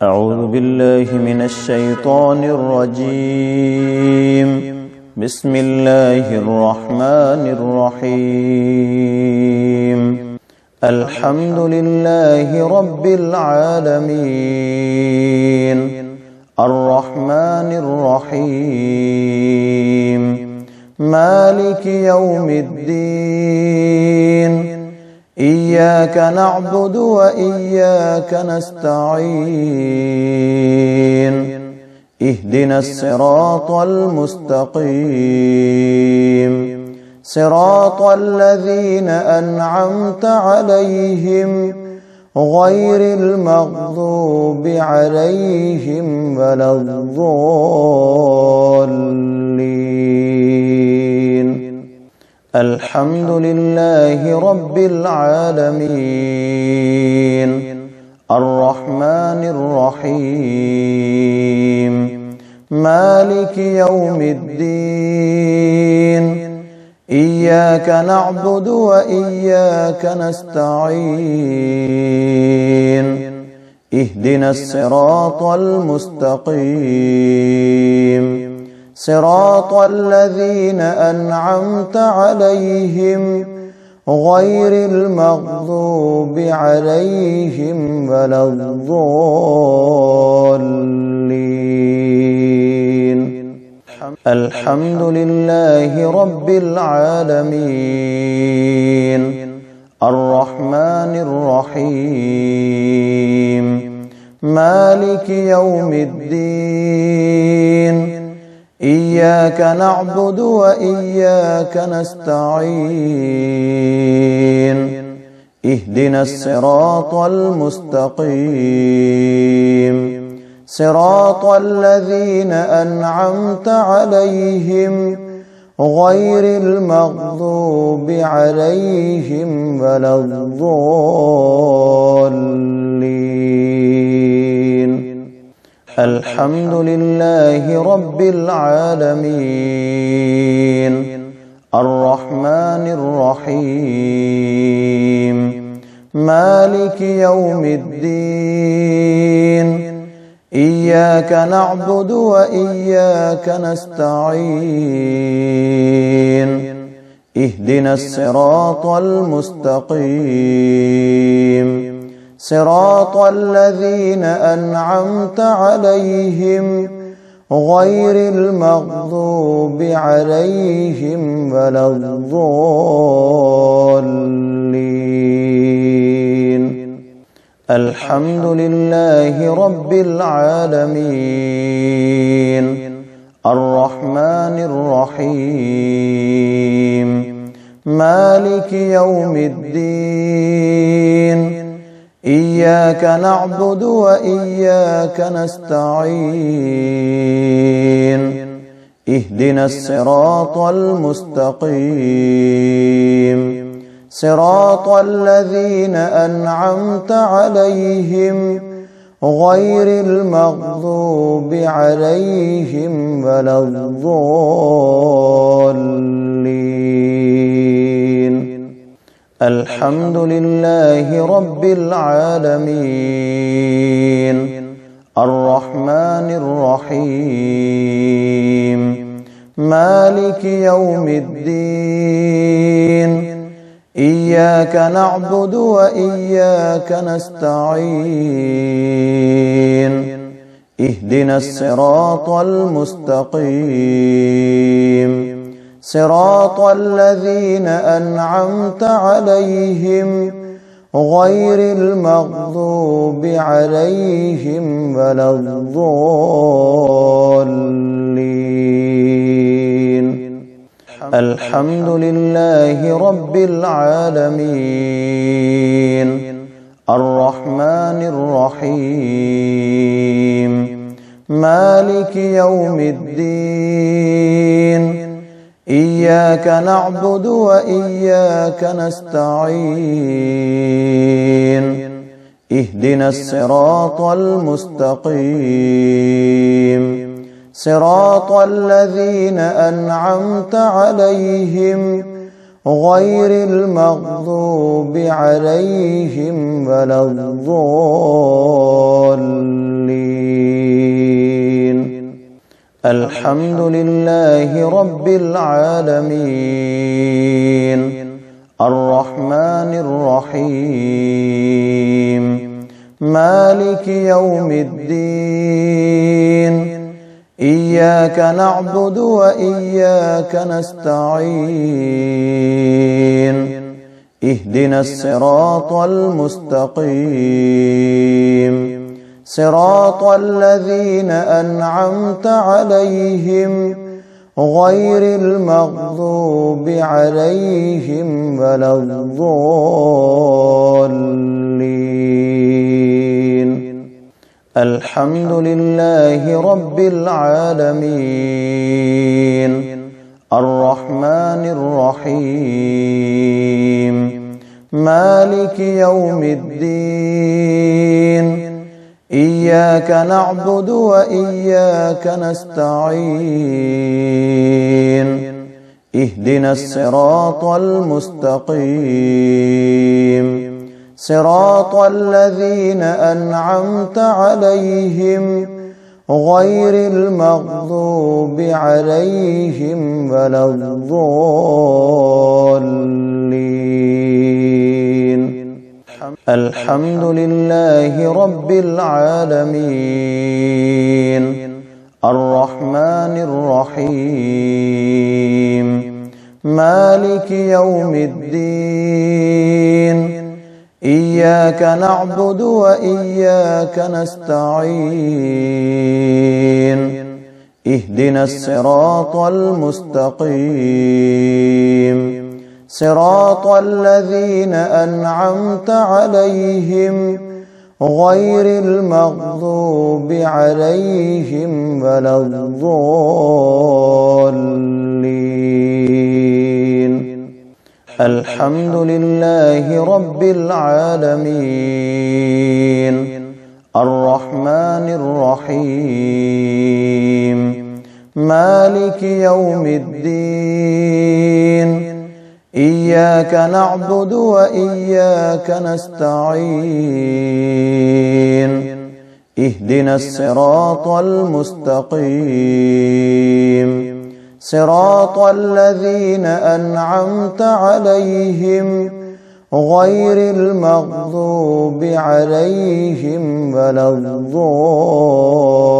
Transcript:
أعوذ بالله من الشيطان الرجيم. بسم الله الرحمن الرحيم. الحمد لله رب العالمين، الرحمن الرحيم، مالك يوم الدين. إياك نعبد وإياك نستعين. اهدنا الصراط المستقيم، صراط الذين أنعمت عليهم غير المغضوب عليهم ولا الضالين. الحمد لله رب العالمين، الرحمن الرحيم، مالك يوم الدين. إياك نعبد وإياك نستعين. اهدنا الصراط المستقيم، صراط الذين أنعمت عليهم غير المغضوب عليهم ولا الضالين. الحمد لله رب العالمين، الرحمن الرحيم، مالك يوم الدين. إياك نعبد وإياك نستعين. اهدنا الصراط المستقيم، صراط الذين أنعمت عليهم غير المغضوب عليهم ولا الضالين. الحمد لله رب العالمين، الرحمن الرحيم، مالك يوم الدين. إياك نعبد وإياك نستعين. اهدنا الصراط المستقيم، صراط الذين أنعمت عليهم غير المغضوب عليهم ولا الضالين. الحمد لله رب العالمين، الرحمن الرحيم، مالك يوم الدين. إياك نعبد وإياك نستعين. اهدنا الصراط المستقيم، صراط الذين أنعمت عليهم غير المغضوب عليهم ولا الضالين. الحمد لله رب العالمين، الرحمن الرحيم، مالك يوم الدين. إياك نعبد وإياك نستعين. اهدنا الصراط المستقيم، صراط الذين أنعمت عليهم غير المغضوب عليهم ولا الضالين. الحمد لله رب العالمين، الرحمن الرحيم، مالك يوم الدين. إياك نعبد وإياك نستعين. اهدنا الصراط المستقيم، صراط الذين أنعمت عليهم غير المغضوب عليهم ولا الضالين. الحمد لله رب العالمين الرحمن الرحيم مالك يوم الدين إياك نعبد وإياك نستعين اهدنا الصراط المستقيم صراط الذين أنعمت عليهم غير المغضوب عليهم ولا الضالين الحمد لله رب العالمين الرحمن الرحيم مالك يوم الدين إياك نعبد وإياك نستعين اهدنا الصراط المستقيم صراط الذين أنعمت عليهم غير المغضوب عليهم ولا الضالين الحمد لله رب العالمين الرحمن الرحيم مالك يوم الدين إياك نعبد وإياك نستعين اهدنا الصراط المستقيم صراط الذين أنعمت عليهم غير المغضوب عليهم ولا الضالين الحمد لله رب العالمين الرحمن الرحيم مالك يوم الدين إياك نعبد وإياك نستعين اهدنا الصراط المستقيم صراط الذين أنعمت عليهم غير المغضوب عليهم ولا الضالين